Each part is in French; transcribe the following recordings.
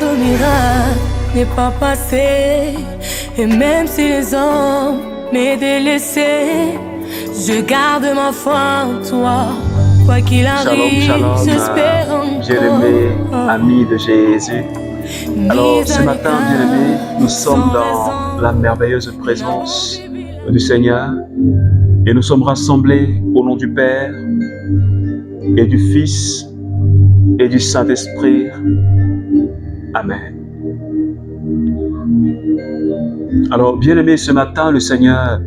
de miracle n'est pas passé. Et même si les hommes m'aient délaissé, je garde ma foi en toi. Quoi qu'il arrive, Shalom, j'espère encore. bien-aimés, amis de Jésus. Alors ce matin, bien-aimés, nous sommes dans la merveilleuse présence du Seigneur et nous sommes rassemblés au nom du Père et du Fils et du Saint-Esprit. Amen. Alors, bien-aimés, ce matin, le Seigneur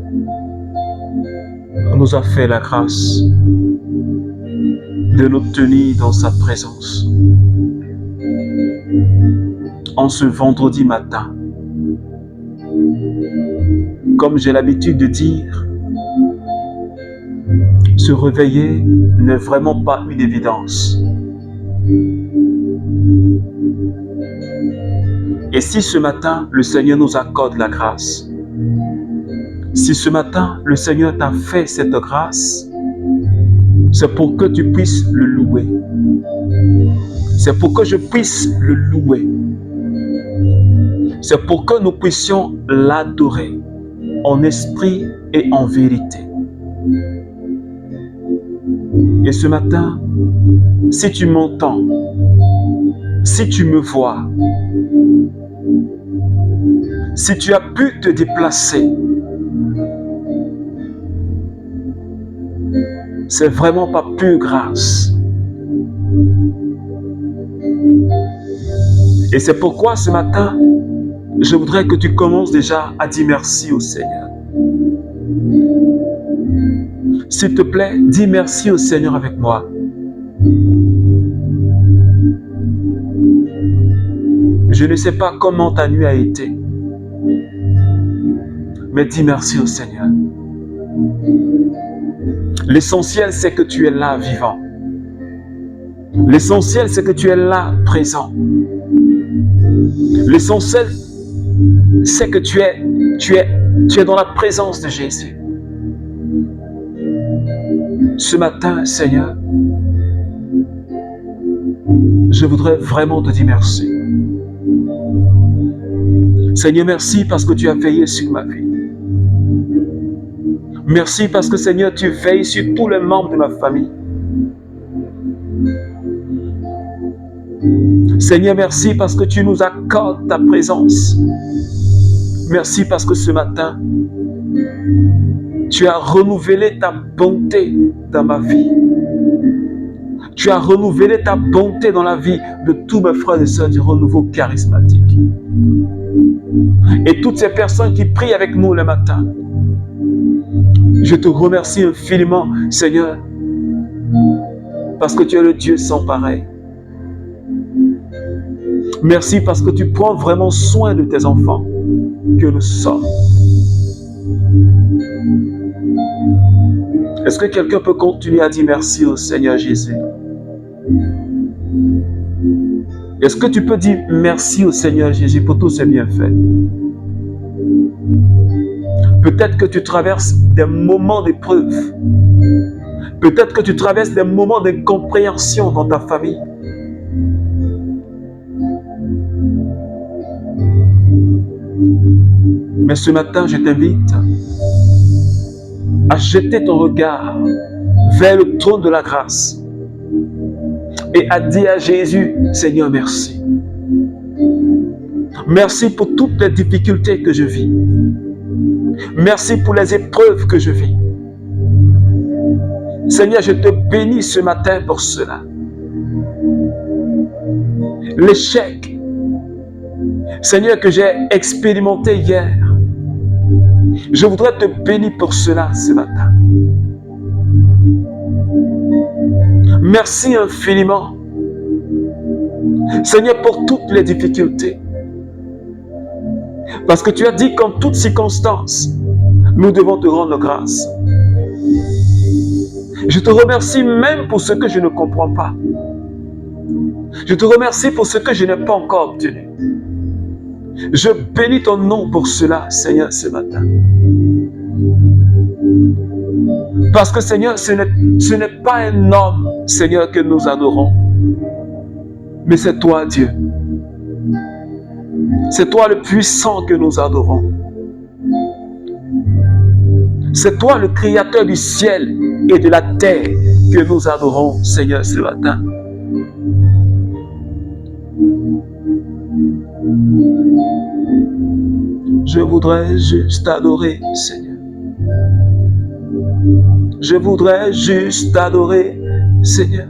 nous a fait la grâce de nous tenir dans sa présence. En ce vendredi matin, comme j'ai l'habitude de dire, se réveiller n'est vraiment pas une évidence. Et si ce matin, le Seigneur nous accorde la grâce, si ce matin, le Seigneur t'a fait cette grâce, c'est pour que tu puisses le louer. C'est pour que je puisse le louer. C'est pour que nous puissions l'adorer en esprit et en vérité. Et ce matin, si tu m'entends, si tu me vois, si tu as pu te déplacer, c'est vraiment pas pure grâce. Et c'est pourquoi ce matin, je voudrais que tu commences déjà à dire merci au Seigneur. S'il te plaît, dis merci au Seigneur avec moi. Je ne sais pas comment ta nuit a été, mais dis merci au Seigneur. L'essentiel, c'est que tu es là vivant. L'essentiel, c'est que tu es là présent. L'essentiel, c'est que tu es dans la présence de Jésus. Ce matin, Seigneur, je voudrais vraiment te dire merci. Seigneur, merci parce que tu as veillé sur ma vie. Merci parce que, Seigneur, tu veilles sur tous les membres de ma famille. Seigneur, merci parce que tu nous accordes ta présence. Merci parce que ce matin, tu as renouvelé ta bonté dans ma vie. Tu as renouvelé ta bonté dans la vie de tous mes frères et sœurs du renouveau charismatique. Et toutes ces personnes qui prient avec nous le matin, je te remercie infiniment, Seigneur, parce que tu es le Dieu sans pareil. Merci parce que tu prends vraiment soin de tes enfants que nous sommes. Est-ce que quelqu'un peut continuer à dire merci au Seigneur Jésus? Est-ce que tu peux dire merci au Seigneur Jésus pour tous ses bienfaits? Peut-être que tu traverses des moments d'épreuve. Peut-être que tu traverses des moments d'incompréhension dans ta famille. Mais ce matin, je t'invite à jeter ton regard vers le trône de la grâce et à dire à Jésus, Seigneur, merci. Merci pour toutes les difficultés que je vis. Merci pour les épreuves que je vis. Seigneur, je te bénis ce matin pour cela. L'échec, Seigneur, que j'ai expérimenté hier, je voudrais te bénir pour cela ce matin. Merci infiniment, Seigneur, pour toutes les difficultés. Parce que tu as dit qu'en toutes circonstances, nous devons te rendre grâce. Je te remercie même pour ce que je ne comprends pas. Je te remercie pour ce que je n'ai pas encore obtenu. Je bénis ton nom pour cela, Seigneur, ce matin. Parce que, Seigneur, ce n'est pas un homme, Seigneur, que nous adorons, mais c'est toi, Dieu. C'est toi le puissant que nous adorons. C'est toi le créateur du ciel et de la terre que nous adorons, Seigneur, ce matin. Je voudrais juste adorer, Seigneur. Je voudrais juste adorer, Seigneur.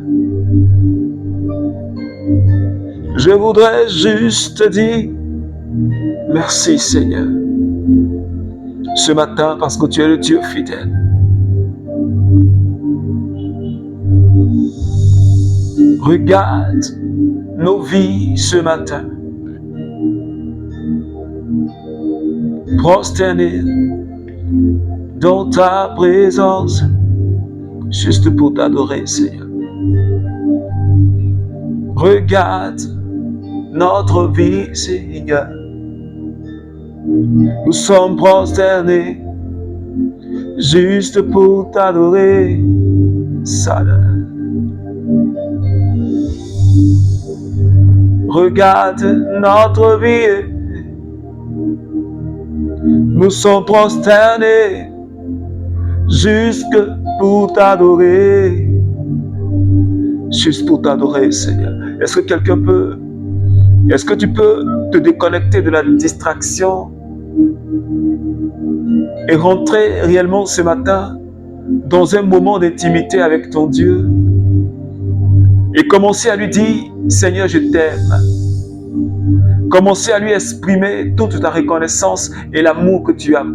Je voudrais juste dire merci, Seigneur, ce matin, parce que tu es le Dieu fidèle. Regarde nos vies ce matin, prosternés dans ta présence, juste pour t'adorer, Seigneur. Regarde notre vie, Seigneur. Nous sommes prosternés juste pour t'adorer. Regarde notre vie. Nous sommes prosternés juste pour t'adorer. Juste pour t'adorer, Seigneur. Est-ce que tu peux te déconnecter de la distraction et rentrer réellement ce matin dans un moment d'intimité avec ton Dieu et commencer à lui dire, Seigneur, je t'aime. Commencer à lui exprimer toute ta reconnaissance et l'amour que tu as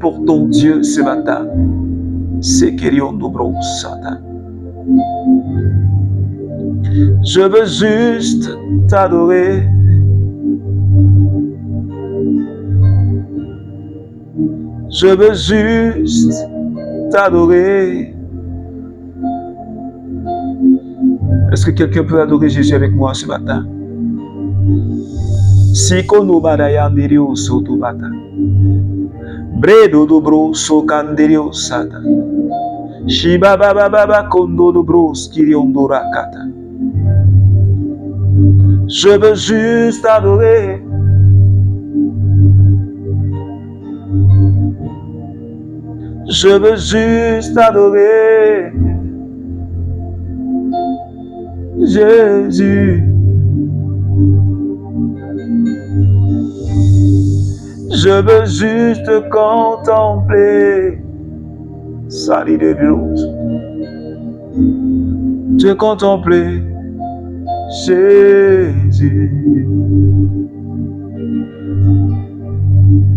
pour ton Dieu ce matin. Je veux juste t'adorer. Je veux juste t'adorer. Est-ce que quelqu'un peut adorer Jésus avec moi ce matin? Siko no badayandirio sotubata. Bredo dobro sokandirio sata. Shiba baba baba kondo dobro skiriondorakata. Je veux juste adorer. Je veux juste adorer. Jésus. Je veux juste contempler. Salut de Dieu. Te contempler. Jésus.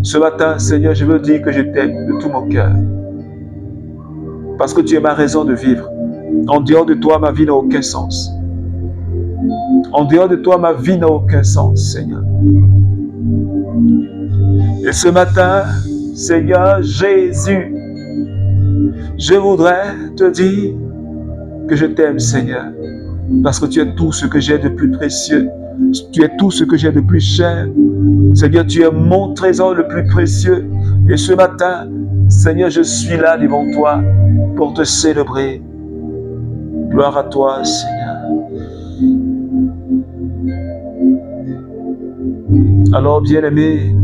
Ce matin, Seigneur, je veux dire que je t'aime de tout mon cœur. Parce que tu es ma raison de vivre. En dehors de toi, ma vie n'a aucun sens. En dehors de toi, ma vie n'a aucun sens, Seigneur. Et ce matin, Seigneur Jésus, je voudrais te dire que je t'aime, Seigneur. Parce que tu es tout ce que j'ai de plus précieux. Tu es tout ce que j'ai de plus cher. Seigneur, tu es mon trésor le plus précieux. Et ce matin, Seigneur, je suis là devant toi pour te célébrer. Gloire à toi, Seigneur. Alors, bien-aimé,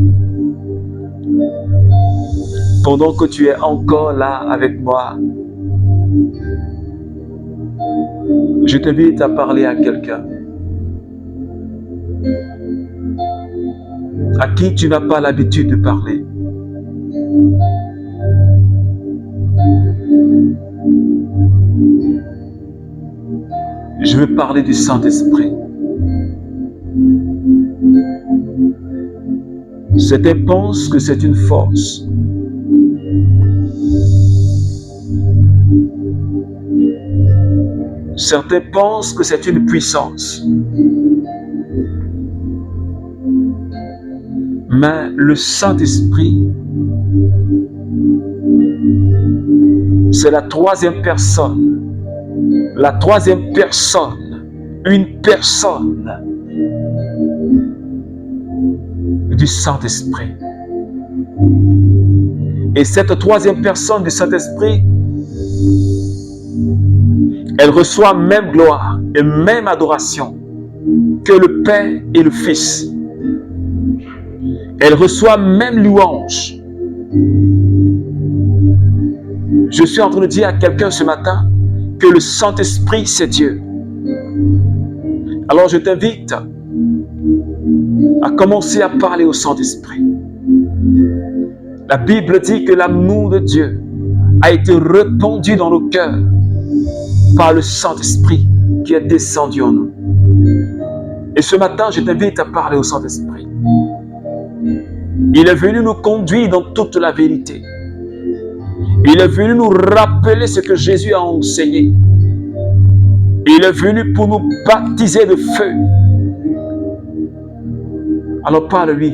pendant que tu es encore là avec moi, je t'invite à parler à quelqu'un à qui tu n'as pas l'habitude de parler. Je veux parler du Saint-Esprit. Certains pensent que c'est une force. Certains pensent que c'est une puissance. Mais le Saint-Esprit, c'est la troisième personne. La troisième personne. Une personne du Saint-Esprit. Et cette troisième personne du Saint-Esprit, elle reçoit même gloire et même adoration que le Père et le Fils. Elle reçoit même louange. Je suis en train de dire à quelqu'un ce matin que le Saint-Esprit, c'est Dieu. Alors je t'invite à commencer à parler au Saint-Esprit. La Bible dit que l'amour de Dieu a été répandu dans nos cœurs par le Saint-Esprit qui est descendu en nous. Et ce matin, je t'invite à parler au Saint-Esprit. Il est venu nous conduire dans toute la vérité. Il est venu nous rappeler ce que Jésus a enseigné. Il est venu pour nous baptiser de feu. Alors parle-lui.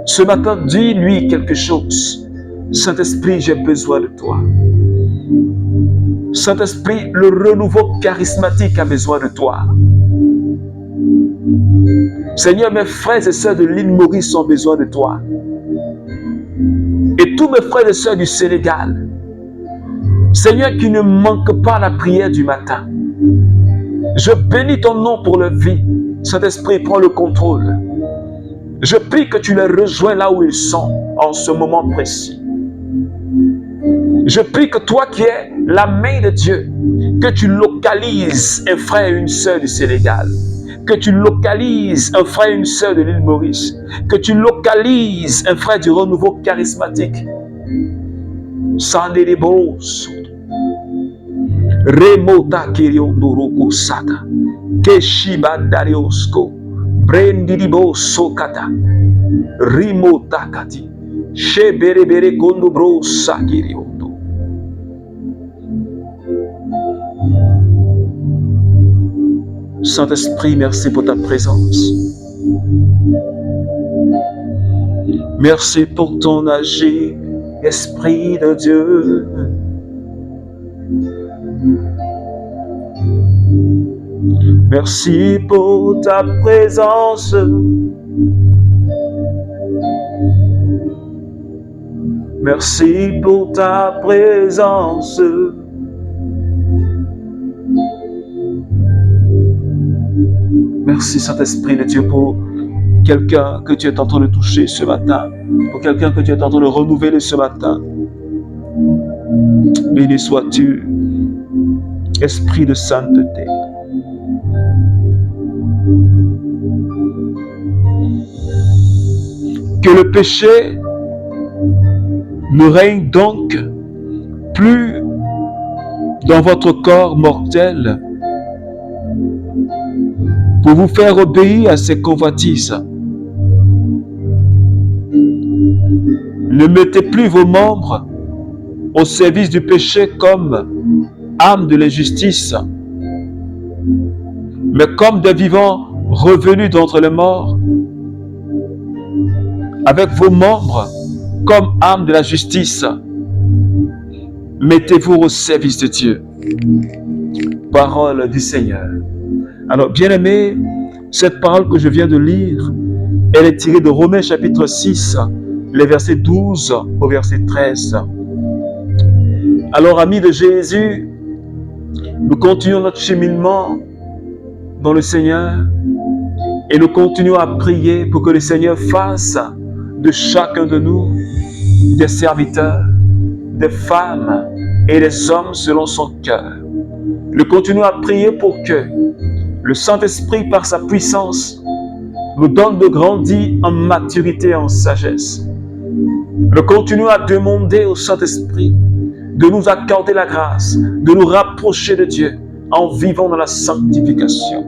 Ce matin, dis-lui quelque chose. Saint-Esprit, j'ai besoin de toi. Saint-Esprit, le renouveau charismatique a besoin de toi. Seigneur, mes frères et sœurs de l'île Maurice ont besoin de toi. Et tous mes frères et sœurs du Sénégal, Seigneur, qui ne manquent pas la prière du matin. Je bénis ton nom pour leur vie. Saint-Esprit, prends le contrôle. Je prie que tu les rejoins là où ils sont, en ce moment précis. Je prie que toi qui es la main de Dieu, que tu localises un frère et une sœur du Sénégal, que tu localises un frère et une sœur de l'île Maurice, que tu localises un frère du renouveau charismatique. Sandelebos, Remota Kiriondoroko Sata, Keshibandariosco, Brendidibo Sokata, Rimota Kati, Sheberebere Kondobro Sakiriondo. Saint-Esprit, merci pour ta présence. Merci pour ton agir, Esprit de Dieu. Merci pour ta présence. Merci pour ta présence. Merci Saint-Esprit de Dieu pour quelqu'un que tu es en train de toucher ce matin, pour quelqu'un que tu es en train de renouveler ce matin. Béni sois-tu, Esprit de sainteté. Que le péché ne règne donc plus dans votre corps mortel pour vous faire obéir à ses convoitises. Ne mettez plus vos membres au service du péché comme âme de l'injustice, mais comme des vivants revenus d'entre les morts, avec vos membres comme âme de la justice. Mettez-vous au service de Dieu. Parole du Seigneur. Alors, bien-aimés, cette parole que je viens de lire, elle est tirée de Romains chapitre 6, les versets 12 au verset 13. Alors, amis de Jésus, nous continuons notre cheminement dans le Seigneur et nous continuons à prier pour que le Seigneur fasse de chacun de nous des serviteurs, des femmes et des hommes selon son cœur. Nous continuons à prier pour que le Saint-Esprit, par sa puissance, nous donne de grandir en maturité et en sagesse. Nous continuons à demander au Saint-Esprit de nous accorder la grâce, de nous rapprocher de Dieu en vivant dans la sanctification.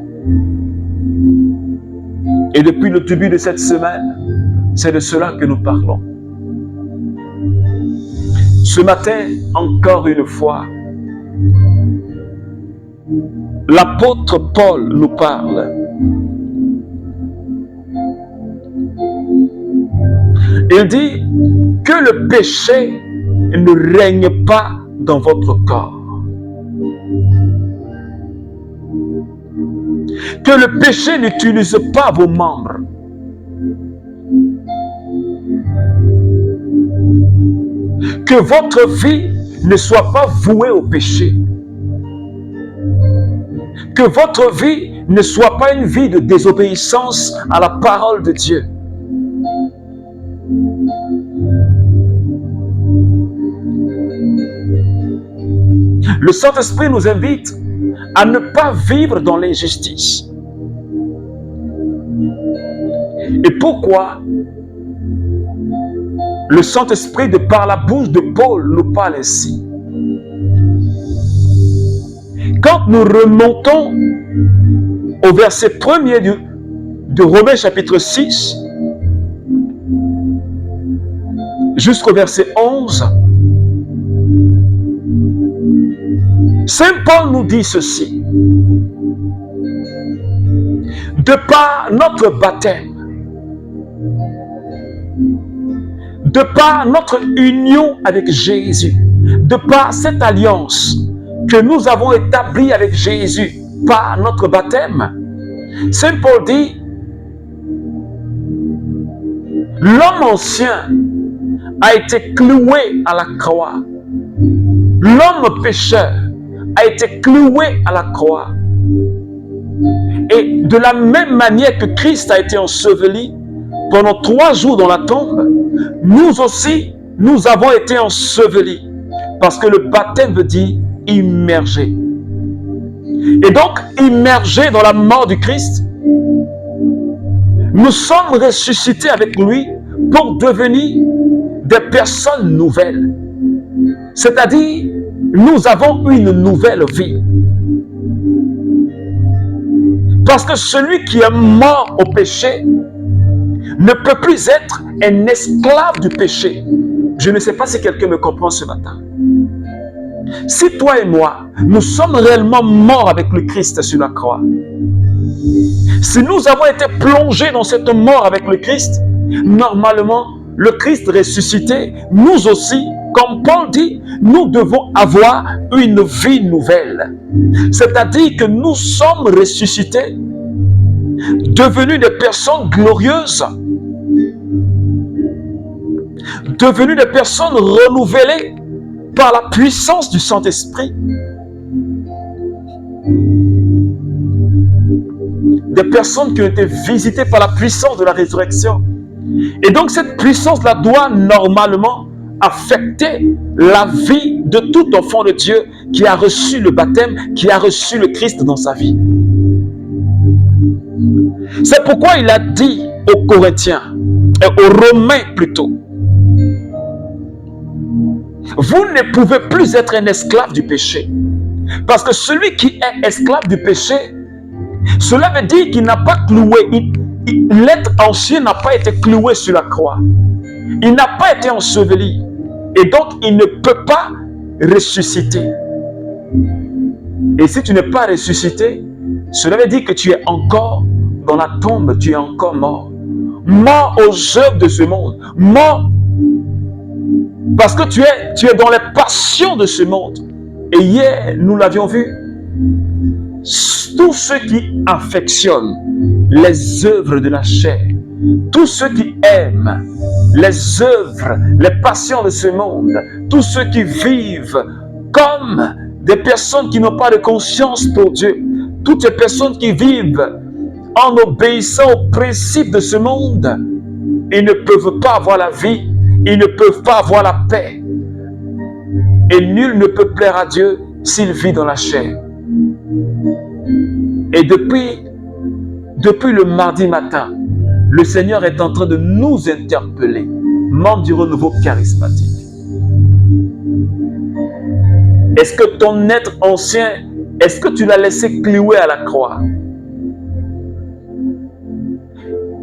Et depuis le début de cette semaine, c'est de cela que nous parlons. Ce matin, encore une fois, l'apôtre Paul nous parle. Il dit que le péché ne règne pas dans votre corps. Que le péché n'utilise pas vos membres. Que votre vie ne soit pas vouée au péché. Que votre vie ne soit pas une vie de désobéissance à la parole de Dieu. Le Saint-Esprit nous invite à ne pas vivre dans l'injustice. Et pourquoi le Saint-Esprit, de par la bouche de Paul, nous parle ainsi? Quand nous remontons au verset 1er de Romains chapitre 6, jusqu'au verset 11, Saint Paul nous dit ceci: de par notre baptême, de par notre union avec Jésus, de par cette alliance que nous avons établie avec Jésus par notre baptême, Saint Paul dit, l'homme ancien a été cloué à la croix. L'homme pécheur a été cloué à la croix. Et de la même manière que Christ a été enseveli pendant 3 jours dans la tombe, nous aussi, nous avons été ensevelis. Parce que le baptême veut dire immerger. Et donc, immergés dans la mort du Christ, nous sommes ressuscités avec lui pour devenir des personnes nouvelles. C'est-à-dire, nous avons une nouvelle vie. Parce que celui qui est mort au péché ne peut plus être un esclave du péché. Je ne sais pas si quelqu'un me comprend ce matin. Si toi et moi, nous sommes réellement morts avec le Christ sur la croix, si nous avons été plongés dans cette mort avec le Christ, normalement, le Christ ressuscité, nous aussi, comme Paul dit, nous devons avoir une vie nouvelle. C'est-à-dire que nous sommes ressuscités, devenus des personnes glorieuses, devenus des personnes renouvelées par la puissance du Saint-Esprit. Des personnes qui ont été visitées par la puissance de la résurrection. Et donc cette puissance-là doit normalement affecter la vie de tout enfant de Dieu qui a reçu le baptême, qui a reçu le Christ dans sa vie. C'est pourquoi il a dit aux Corinthiens, aux Romains plutôt, vous ne pouvez plus être un esclave du péché. Parce que celui qui est esclave du péché, cela veut dire qu'il n'a pas cloué, l'être ancien n'a pas été cloué sur la croix. Il n'a pas été enseveli. Et donc, il ne peut pas ressusciter. Et si tu n'es pas ressuscité, cela veut dire que tu es encore dans la tombe, tu es encore mort. Mort aux œuvres de ce monde. Mort parce que tu es dans les passions de ce monde. Et hier, nous l'avions vu, tous ceux qui affectionnent les œuvres de la chair, tous ceux qui aiment les œuvres, les passions de ce monde, tous ceux qui vivent comme des personnes qui n'ont pas de conscience pour Dieu, toutes ces personnes qui vivent en obéissant aux principes de ce monde, ils ne peuvent pas avoir la vie, ils ne peuvent pas avoir la paix. Et nul ne peut plaire à Dieu s'il vit dans la chair. Et depuis le mardi matin, le Seigneur est en train de nous interpeller, membres du renouveau charismatique. Est-ce que ton être ancien, est-ce que tu l'as laissé clouer à la croix?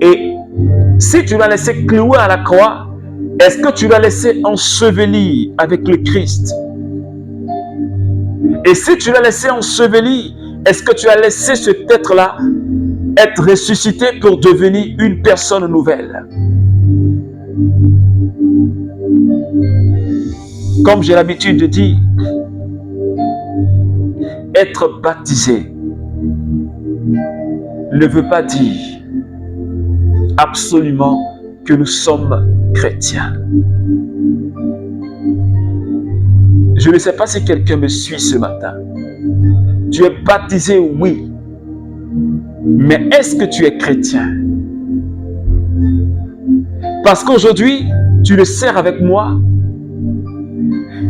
Et si tu l'as laissé clouer à la croix, est-ce que tu l'as laissé ensevelir avec le Christ? Et si tu l'as laissé ensevelir, est-ce que tu as laissé cet être-là être ressuscité pour devenir une personne nouvelle? Comme j'ai l'habitude de dire, être baptisé ne veut pas dire absolument que nous sommes chrétiens. Je ne sais pas si quelqu'un me suit ce matin. Tu es baptisé, oui. Mais est-ce que tu es chrétien? Parce qu'aujourd'hui, tu le sais avec moi,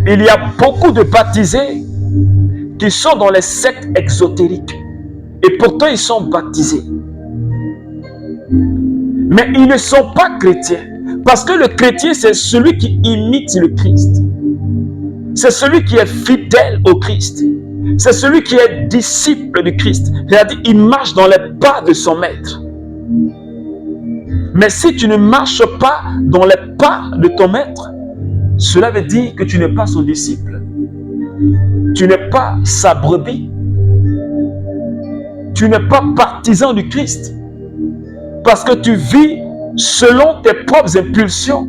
il y a beaucoup de baptisés qui sont dans les sectes exotériques. Et pourtant, ils sont baptisés. Mais ils ne sont pas chrétiens. Parce que le chrétien, c'est celui qui imite le Christ. C'est celui qui est fidèle au Christ. C'est celui qui est disciple du Christ. C'est-à-dire, il marche dans les pas de son maître. Mais si tu ne marches pas dans les pas de ton maître, cela veut dire que tu n'es pas son disciple. Tu n'es pas sa brebis. Tu n'es pas partisan du Christ. Parce que tu vis selon tes propres impulsions.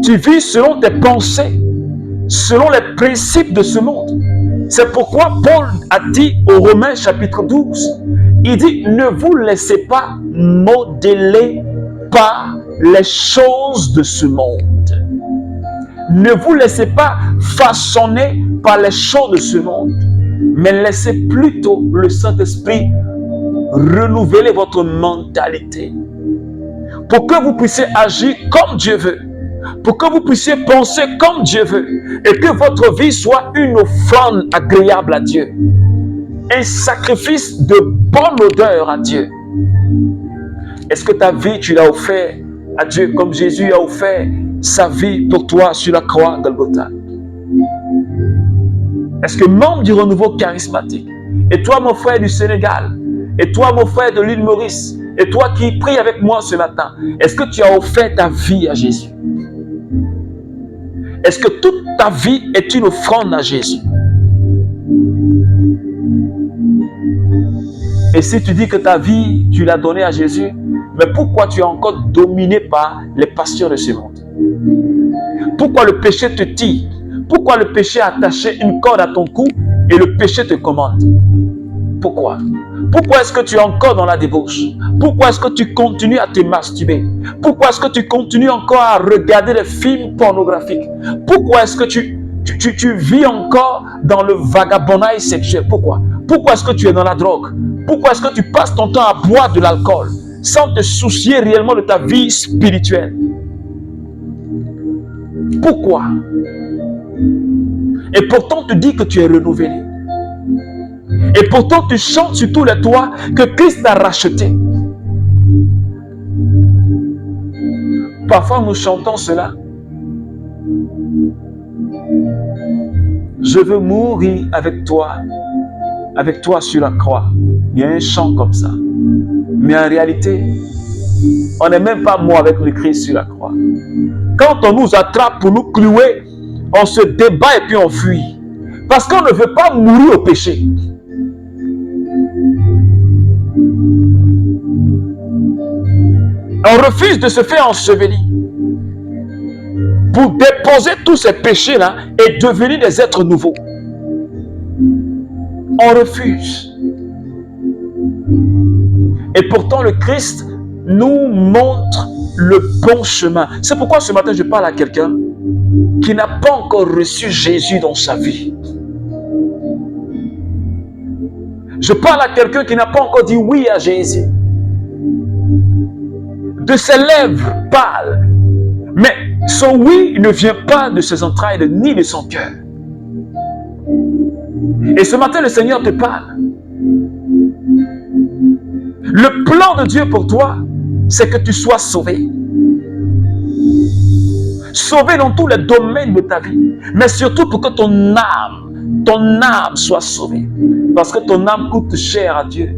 Tu vis selon tes pensées, selon les principes de ce monde. C'est pourquoi Paul a dit au Romains chapitre 12, il dit, ne vous laissez pas modeler par les choses de ce monde. Ne vous laissez pas façonner par les choses de ce monde, mais laissez plutôt le Saint-Esprit renouveler votre mentalité pour que vous puissiez agir comme Dieu veut, pour que vous puissiez penser comme Dieu veut et que votre vie soit une offrande agréable à Dieu, un sacrifice de bonne odeur à Dieu. Est-ce que ta vie, tu l'as offert à Dieu comme Jésus a offert sa vie pour toi sur la croix Golgotha? Est-ce que membre du renouveau charismatique, et toi mon frère du Sénégal, et toi mon frère de l'île Maurice, et toi qui prie avec moi ce matin, est-ce que tu as offert ta vie à Jésus? Est-ce que toute ta vie est une offrande à Jésus? Et si tu dis que ta vie, tu l'as donnée à Jésus, mais pourquoi tu es encore dominé par les passions de ce monde? Pourquoi le péché te tire? Pourquoi le péché a attaché une corde à ton cou et le péché te commande? Pourquoi? Pourquoi est-ce que tu es encore dans la débauche? Pourquoi est-ce que tu continues à te masturber? Pourquoi est-ce que tu continues encore à regarder des films pornographiques? Pourquoi est-ce que tu vis encore dans le vagabondage sexuel? Pourquoi? Pourquoi est-ce que tu es dans la drogue? Pourquoi est-ce que tu passes ton temps à boire de l'alcool sans te soucier réellement de ta vie spirituelle? Pourquoi? Et pourtant tu dis que tu es renouvelé. Et pourtant tu chantes sur tous les toits que Christ t'a racheté. Parfois nous chantons cela. Je veux mourir avec toi sur la croix. Il y a un chant comme ça. Mais en réalité, on n'est même pas mort avec le Christ sur la croix. Quand on nous attrape pour nous clouer, on se débat et puis on fuit. Parce qu'on ne veut pas mourir au péché. On refuse de se faire ensevelir pour déposer tous ces péchés-là et devenir des êtres nouveaux. On refuse. Et pourtant, le Christ nous montre le bon chemin. C'est pourquoi ce matin, je parle à quelqu'un qui n'a pas encore reçu Jésus dans sa vie. Je parle à quelqu'un qui n'a pas encore dit oui à Jésus. De ses lèvres pâles. Mais son oui ne vient pas de ses entrailles ni de son cœur. Et ce matin, le Seigneur te parle. Le plan de Dieu pour toi, c'est que tu sois sauvé. Sauvé dans tous les domaines de ta vie. Mais surtout pour que ton âme soit sauvée. Parce que ton âme coûte cher à Dieu.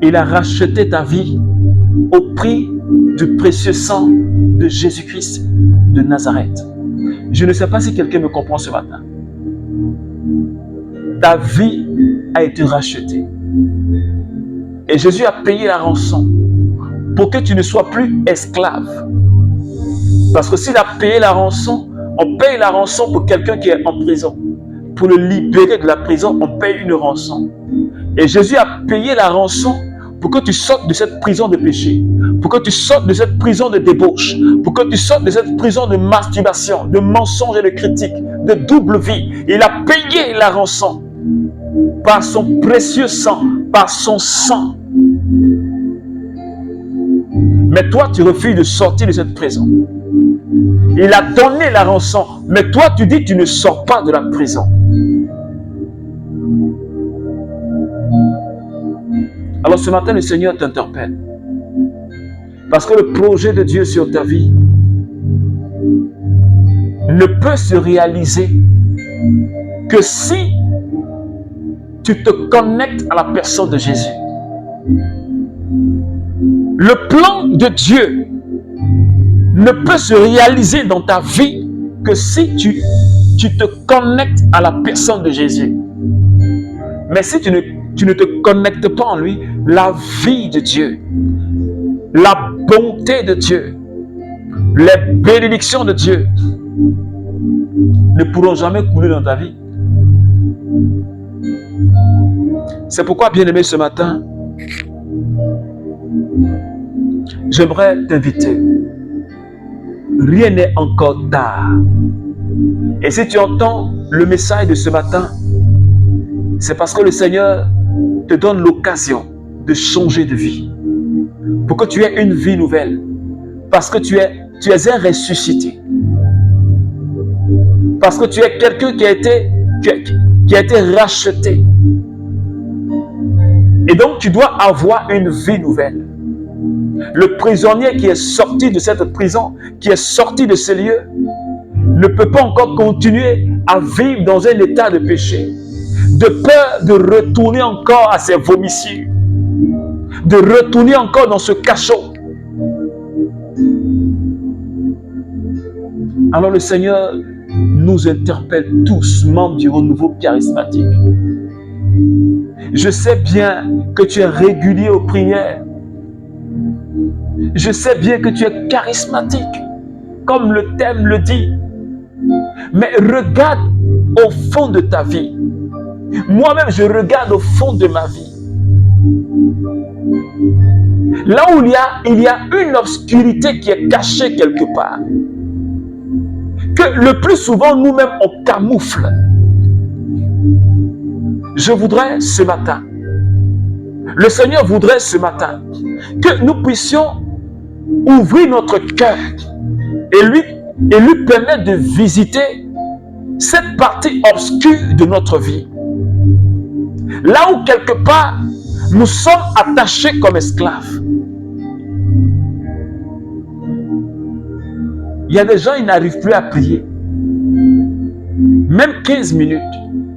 Il a racheté ta vie au prix du précieux sang de Jésus-Christ de Nazareth. Je ne sais pas si quelqu'un me comprend ce matin. Ta vie a été rachetée. Et Jésus a payé la rançon pour que tu ne sois plus esclave. Parce que s'il a payé la rançon, on paye la rançon pour quelqu'un qui est en prison. Pour le libérer de la prison, on paye une rançon. Et Jésus a payé la rançon pour que tu sortes de cette prison de péché, pour que tu sortes de cette prison de débauche, pour que tu sortes de cette prison de masturbation, de mensonge et de critique, de double vie. Il a payé la rançon par son précieux sang, par son sang. Mais toi, tu refuses de sortir de cette prison. Il a donné la rançon Mais toi, tu dis que tu ne sors pas de la prison. Alors ce matin, le Seigneur t'interpelle. Parce que le projet de Dieu sur ta vie ne peut se réaliser que si tu te connectes à la personne de Jésus. Le plan de Dieu ne peut se réaliser dans ta vie que si tu te connectes à la personne de Jésus. Mais si tu ne te connectes pas en lui, la vie de Dieu, la bonté de Dieu, les bénédictions de Dieu ne pourront jamais couler dans ta vie. C'est pourquoi, bien-aimé, ce matin, j'aimerais t'inviter. Rien n'est encore tard. Et si tu entends le message de ce matin, c'est parce que le Seigneur te donne l'occasion de changer de vie. Pour que tu aies une vie nouvelle. Parce que tu es un ressuscité. Parce que tu es quelqu'un qui a été racheté. Et donc tu dois avoir une vie nouvelle. Le prisonnier qui est sorti de cette prison, qui est sorti de ce lieu, ne peut pas encore continuer à vivre dans un état de péché, de peur de retourner encore à ses vomissures, de retourner encore dans ce cachot. Alors le Seigneur nous interpelle tous, membres du renouveau charismatique. Je sais bien que tu es régulier aux prières. Je sais bien que tu es charismatique, comme le thème le dit. Mais regarde au fond de ta vie. Moi-même, je regarde au fond de ma vie. Là où il y a une obscurité qui est cachée quelque part. Que le plus souvent, nous-mêmes, on camoufle. Je voudrais ce matin, le Seigneur voudrait ce matin, que nous puissions ouvrir notre cœur et lui permettre de visiter cette partie obscure de notre vie. Là où quelque part, nous sommes attachés comme esclaves. Il y a des gens, ils n'arrivent plus à prier. Même 15 minutes.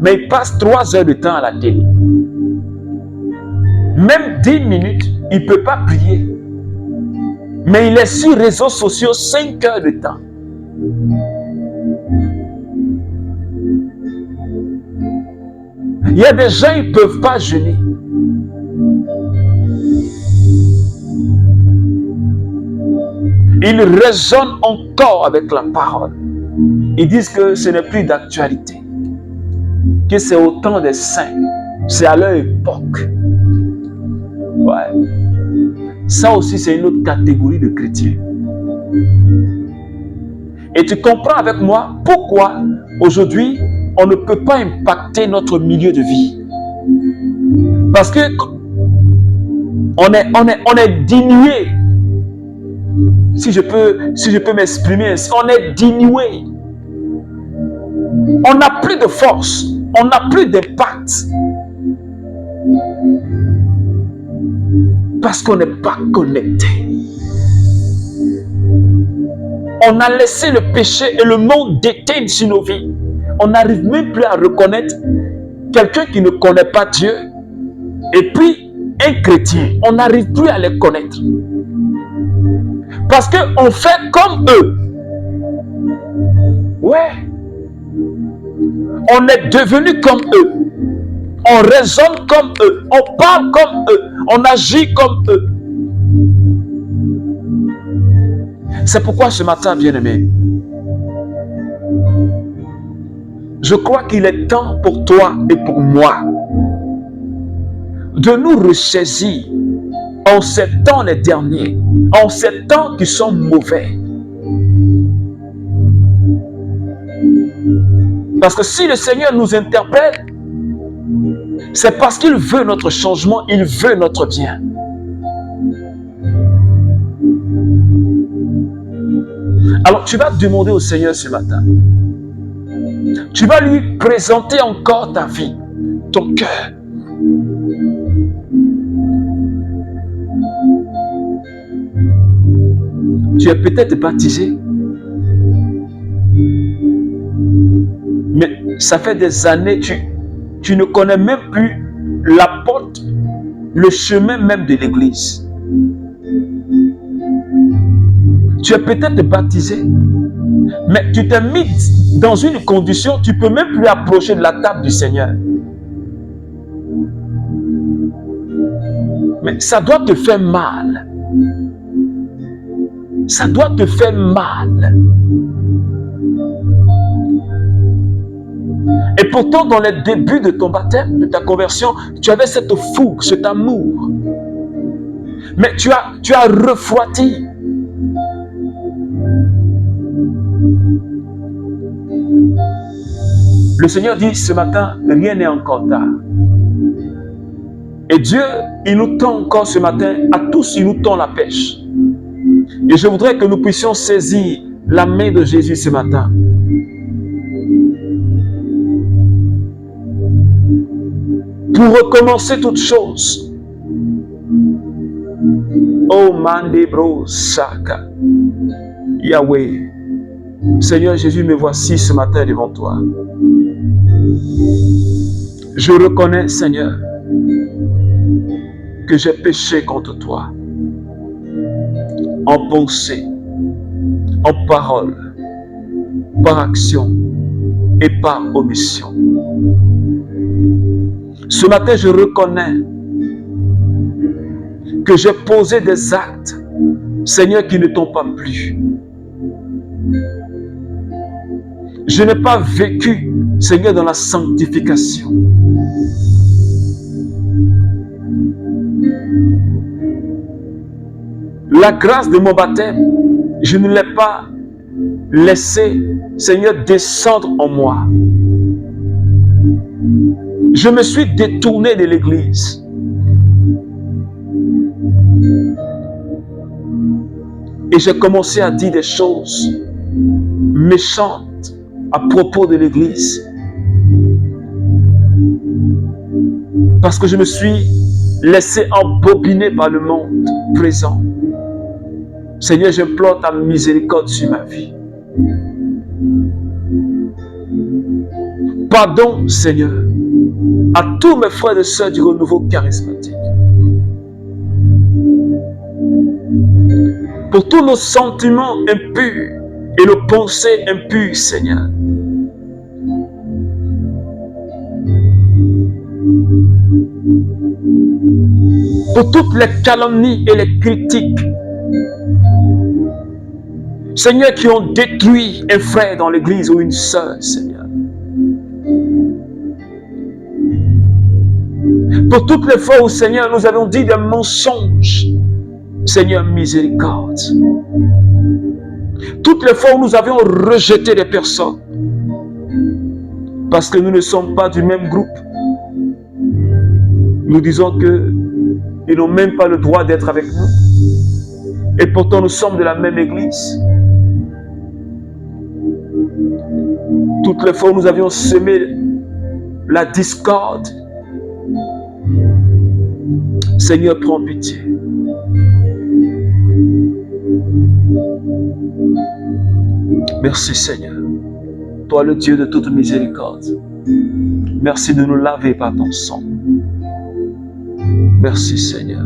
Mais ils passent 3 heures de temps à la télé. Même 10 minutes, il ne peut pas prier. Mais il est sur les réseaux sociaux 5 heures de temps. Il y a des gens, ils ne peuvent pas jeûner. Ils raisonnent encore avec la parole. Ils disent que ce n'est plus d'actualité. Que c'est au temps des saints. C'est à leur époque. Ouais. Ça aussi, c'est une autre catégorie de chrétiens. Et tu comprends avec moi pourquoi aujourd'hui, on ne peut pas impacter notre milieu de vie. Parce que on est dénué. Si je peux m'exprimer ainsi, on est dénué. On n'a plus de force. On n'a plus d'impact. Parce qu'on n'est pas connecté. On a laissé le péché et le monde déteindre sur nos vies. On n'arrive même plus à reconnaître quelqu'un qui ne connaît pas Dieu et puis un chrétien. On n'arrive plus à les connaître. Parce qu'on fait comme eux. Ouais. On est devenu comme eux. On raisonne comme eux. On parle comme eux. On agit comme eux. C'est pourquoi ce matin, bien-aimé, je crois qu'il est temps pour toi et pour moi de nous ressaisir en ces temps les derniers, en ces temps qui sont mauvais. Parce que si le Seigneur nous interpelle, c'est parce qu'il veut notre changement, il veut notre bien. Alors tu vas demander au Seigneur ce matin, Tu vas lui présenter encore ta vie, ton cœur. Tu es peut-être baptisé, mais ça fait des années, tu ne connais même plus la porte, le chemin même de l'église. Tu es peut-être baptisé, mais tu t'es mis dans une condition, tu ne peux même plus approcher de la table du Seigneur. Mais ça doit te faire mal. Ça doit te faire mal. Et pourtant, dans les débuts de ton baptême, de ta conversion, tu avais cette fougue, cet amour. Mais tu as refroidi. Le Seigneur dit ce matin, rien n'est encore tard. Et Dieu, il nous tend encore ce matin, à tous, il nous tend la pêche. Et je voudrais que nous puissions saisir la main de Jésus ce matin. Pour recommencer toutes choses. Oh Mandebro Saka. Yahweh. Seigneur Jésus, me voici ce matin devant toi. Je reconnais, Seigneur, que j'ai péché contre toi. En pensée, en parole, par action et par omission. Ce matin, je reconnais que j'ai posé des actes, Seigneur, qui ne t'ont pas plu. Je n'ai pas vécu, Seigneur, dans la sanctification. La grâce de mon baptême, je ne l'ai pas laissé, Seigneur, descendre en moi. Je me suis détourné de l'église. Et j'ai commencé à dire des choses méchantes à propos de l'église. Parce que je me suis laissé embobiner par le monde présent. Seigneur, j'implore ta miséricorde sur ma vie. Pardon, Seigneur, à tous mes frères et sœurs du renouveau charismatique. Pour tous nos sentiments impurs et nos pensées impures, Seigneur. Pour toutes les calomnies et les critiques, Seigneur, qui ont détruit un frère dans l'église ou une sœur, Seigneur. Pour toutes les fois où, Seigneur, nous avons dit des mensonges, Seigneur, miséricorde. Toutes les fois où nous avions rejeté des personnes, parce que nous ne sommes pas du même groupe, nous disons qu'ils n'ont même pas le droit d'être avec nous. Et pourtant, nous sommes de la même église. Toutes les fois où nous avions semé la discorde, Seigneur, prends pitié. Merci, Seigneur. Toi, le Dieu de toute miséricorde. Merci de nous laver par ton sang. Merci, Seigneur.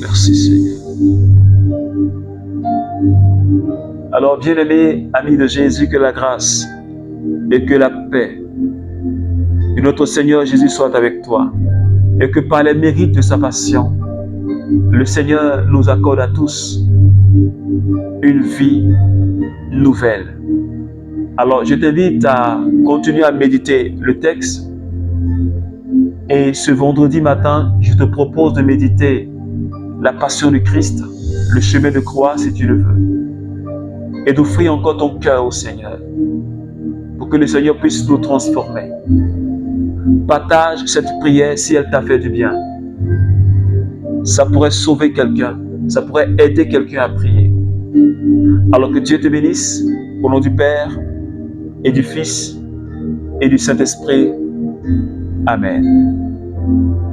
Merci, Seigneur. Alors, bien-aimés, amis de Jésus, que la grâce et que la paix de notre Seigneur Jésus soit avec toi, et que par les mérites de sa passion, le Seigneur nous accorde à tous une vie nouvelle. Alors, je t'invite à continuer à méditer le texte. Et ce vendredi matin, je te propose de méditer la passion du Christ, le chemin de croix si tu le veux. Et d'offrir encore ton cœur au Seigneur, pour que le Seigneur puisse nous transformer. Partage cette prière si elle t'a fait du bien. Ça pourrait sauver quelqu'un, ça pourrait aider quelqu'un à prier. Alors que Dieu te bénisse, au nom du Père, et du Fils et du Saint-Esprit. Amen.